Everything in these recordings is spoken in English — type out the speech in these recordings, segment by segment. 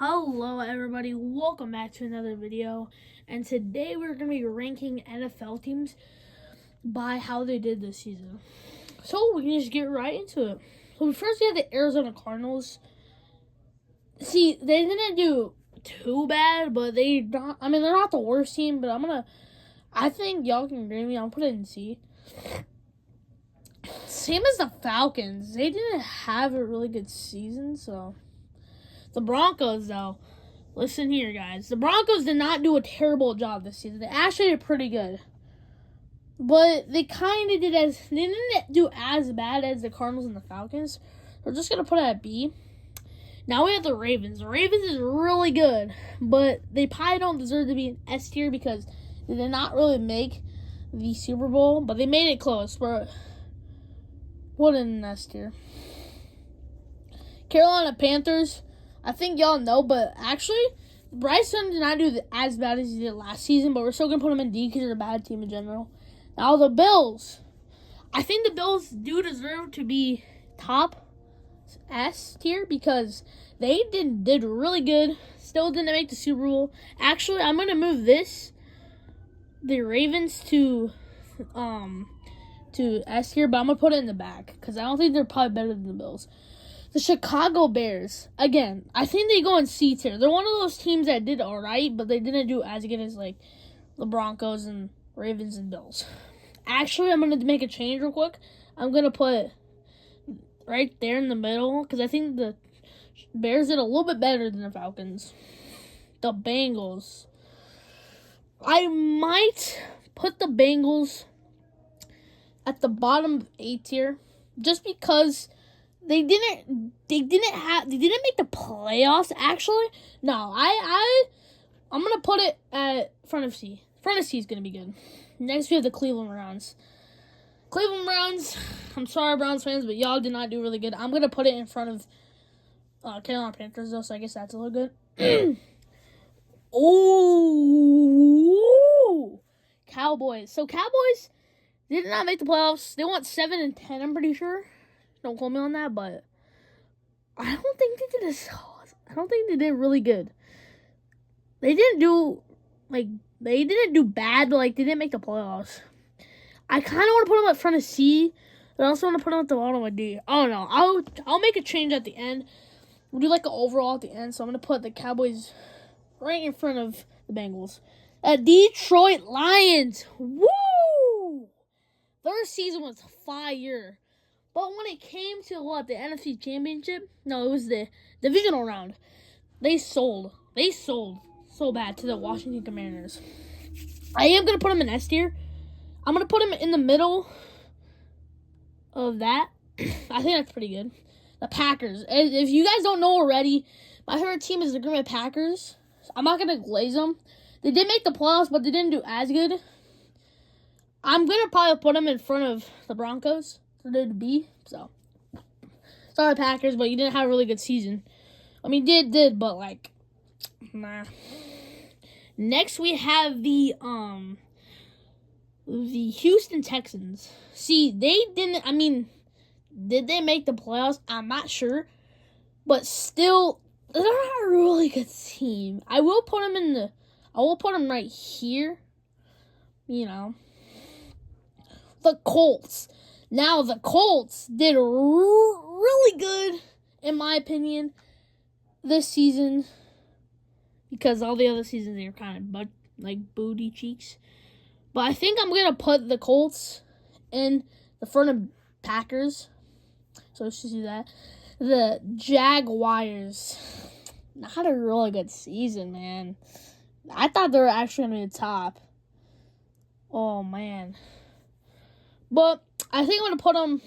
Hello everybody, welcome back to another video, and today we're going to be ranking NFL teams by how they did this season. So we can just get right into it. So first we have the Arizona Cardinals. See, they didn't do too bad, but they're not the worst team, but I think y'all can agree with me, I'll put it in C. Same as the Falcons, they didn't have a really good season, so. The Broncos, though, listen here, guys. The Broncos did not do a terrible job this season. They actually did pretty good. But they didn't do as bad as the Cardinals and the Falcons. We're just going to put it at B. Now we have the Ravens. The Ravens is really good, but they probably don't deserve to be an S tier because they did not really make the Super Bowl, but they made it close. But what an S tier. Carolina Panthers. I think y'all know, but actually, Bryce Young did not do as bad as he did last season, but we're still going to put him in D because they're a bad team in general. Now, the Bills. I think the Bills do deserve to be top S tier because they did really good. Still didn't make the Super Bowl. Actually, I'm going to move the Ravens to S tier, but I'm going to put it in the back because I don't think they're probably better than the Bills. The Chicago Bears, again, I think they go in C tier. They're one of those teams that did all right, but they didn't do as good as, like, the Broncos and Ravens and Bills. Actually, I'm going to make a change real quick. I'm going to put right there in the middle because I think the Bears did a little bit better than the Falcons. The Bengals. I might put the Bengals at the bottom of A tier just because they didn't make the playoffs. Actually, no, I'm gonna put it at front of C. Front of C is gonna be good. Next we have the Cleveland Browns. Cleveland Browns. I'm sorry, Browns fans, but y'all did not do really good. I'm gonna put it in front of Carolina Panthers though, so I guess that's a little good. Oh, Cowboys. So Cowboys did not make the playoffs. They went 7-10. I'm pretty sure. Don't quote me on that, but I don't think they did this. I don't think they did really good. They didn't do bad, but they didn't make the playoffs. I kind of want to put them at front of C, but I also want to put them at the bottom of D. I don't know. I'll make a change at the end. We'll do an overall at the end. So I'm gonna put the Cowboys right in front of the Bengals. Detroit Lions. Woo! Their season was fire. But when it came to the NFC Championship, no, it was the divisional round. They sold so bad to the Washington Commanders. I am going to put them in S tier. I'm going to put them in the middle of that. I think that's pretty good. The Packers. If you guys don't know already, my favorite team is the Green Bay Packers. I'm not going to glaze them. They did make the playoffs, but they didn't do as good. I'm going to probably put them in front of the Broncos. So they're to B. So sorry, Packers, but you didn't have a really good season. I mean, did, but nah. Next, we have the Houston Texans. See, they didn't. I mean, did they make the playoffs? I'm not sure, but still, they're not a really good team. I will put them right here. You know, the Colts. Now, the Colts did really good, in my opinion, this season. Because all the other seasons, they were kind of booty cheeks. But I think I'm going to put the Colts in the front of Packers. So let's just do that. The Jaguars. Not a really good season, man. I thought they were actually going to be the top. Oh, man. But I think I'm going to put them.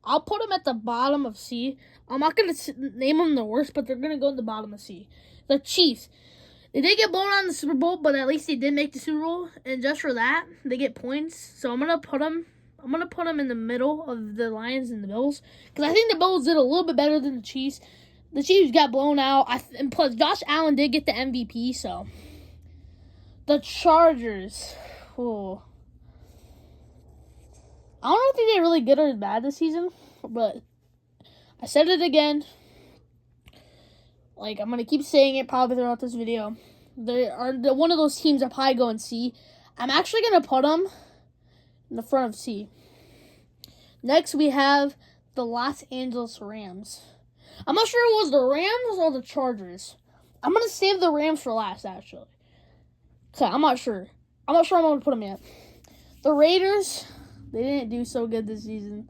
I'll put them at the bottom of C. I'm not going to name them the worst, but they're going to go at the bottom of C. The Chiefs. They did get blown out in the Super Bowl, but at least they did make the Super Bowl. And just for that, they get points. So I'm going to put them in the middle of the Lions and the Bills. Because I think the Bills did a little bit better than the Chiefs. The Chiefs got blown out. And plus, Josh Allen did get the MVP, so. The Chargers. Oh. I don't think they're really good or bad this season, but I said it again. Like, I'm going to keep saying it probably throughout this video. They are one of those teams that probably go in C. I'm actually going to put them in the front of C. Next, we have the Los Angeles Rams. I'm not sure it was the Rams or the Chargers. I'm going to save the Rams for last, actually. Okay, I'm not sure. I'm not sure I'm going to put them yet. The Raiders, they didn't do so good this season.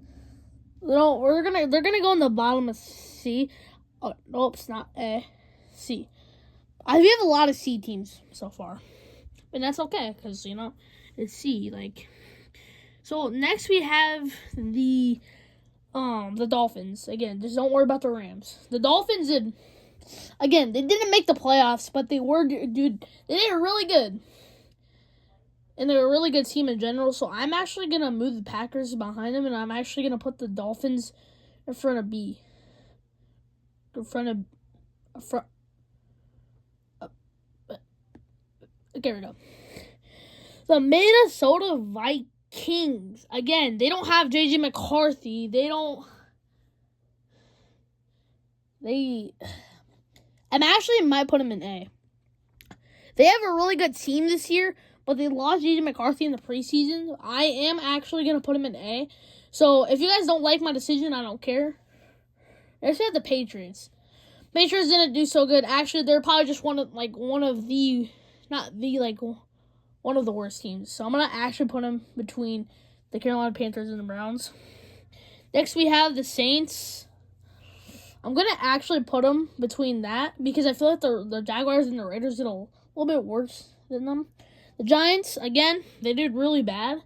They're gonna go in the bottom of C. Oh, nope, it's not A. C. We have a lot of C teams so far. And that's okay, because, you know, it's C. Like, so next we have the Dolphins. Again, just don't worry about the Rams. The Dolphins did, again, they didn't make the playoffs, but they did really good. And they're a really good team in general, so I'm actually going to move the Packers behind them, and I'm actually going to put the Dolphins in front of B. Okay, here we go. The Minnesota Vikings. Again, they don't have J.J. McCarthy. I actually might put them in A. They have a really good team this year, but they lost J.J. McCarthy in the preseason. I am actually going to put him in A. So, if you guys don't like my decision, I don't care. Next, we have the Patriots. Patriots didn't do so good. Actually, they're probably just one of the worst teams. So, I'm going to actually put them between the Carolina Panthers and the Browns. Next, we have the Saints. I'm going to actually put them between that because I feel like the Jaguars and the Raiders did a little bit worse than them. The Giants, again, they did really bad.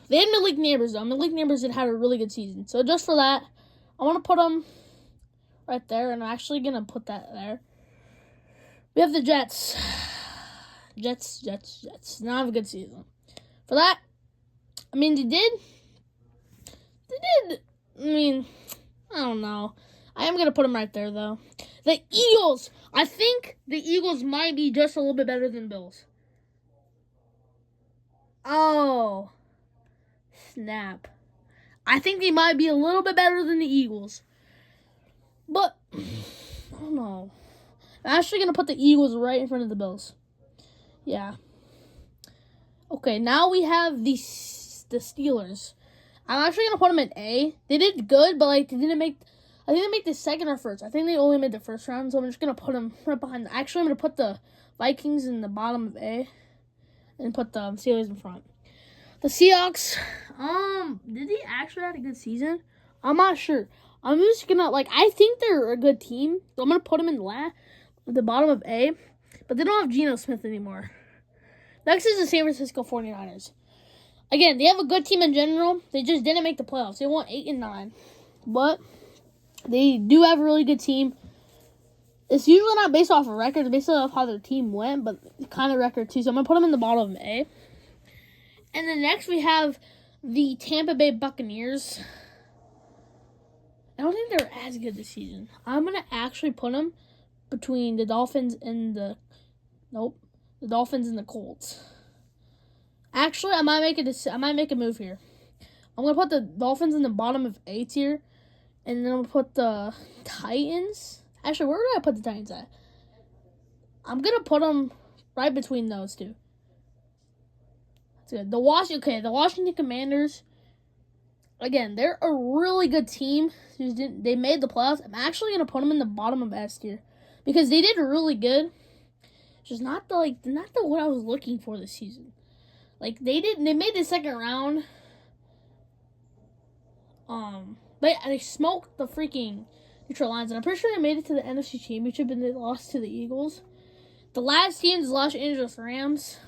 They had Malik Neighbors, though. Malik Neighbors had a really good season. So just for that, I want to put them right there, and I'm actually going to put that there. We have the Jets. Jets. Not have a good season. For that, I mean, they did. I mean, I don't know. I am going to put them right there, though. The Eagles. I think the Eagles might be just a little bit better than Bills. Oh, snap. I think they might be a little bit better than the Eagles. But, I don't know. I'm actually going to put the Eagles right in front of the Bills. Yeah. Okay, now we have the Steelers. I'm actually going to put them in A. They did good, but, like, they didn't make the second or first. I think they only made the first round, so I'm just going to put them right behind. Actually, I'm going to put the Vikings in the bottom of A and put the Steelers in front. The Seahawks, did they actually have a good season? I'm not sure. I'm just going to, I think they're a good team, so I'm going to put them in the bottom of A, but they don't have Geno Smith anymore. Next is the San Francisco 49ers. Again, they have a good team in general. They just didn't make the playoffs. They won 8-9, but they do have a really good team. It's usually not based off of record. It's based off how their team went, but kind of record too. So I'm going to put them in the bottom of A. And then next we have the Tampa Bay Buccaneers. I don't think they're as good this season. I'm going to actually put them between the Dolphins and the Dolphins and the Colts. Actually, I might make a move here. I'm going to put the Dolphins in the bottom of A tier. And then I'm going to put the Titans. Actually, where would I put the Titans at? I'm going to put them right between those two. That's good. The Washington Commanders. Again, they're a really good team. They made the playoffs. I'm actually going to put them in the bottom of S tier. Because they did really good. Just not the what I was looking for this season. They made the second round. But they smoked the freaking Detroit Lions, and I'm pretty sure they made it to the NFC Championship, and they lost to the Eagles. The last team is Los Angeles Rams.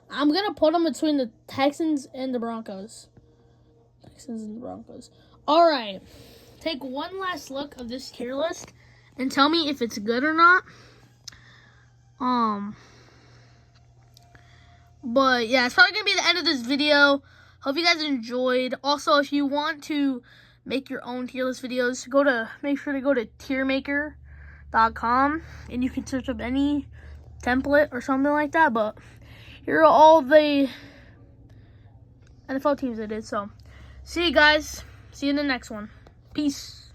I'm gonna put them between the Texans and the Broncos. All right, take one last look of this tier list and tell me if it's good or not. But yeah, it's probably gonna be the end of this video. Hope you guys enjoyed. Also, if you want to make your own tier list videos, make sure to go to tiermaker.com and you can search up any template or something like that. But here are all the NFL teams I did. So, see you guys. See you in the next one. Peace.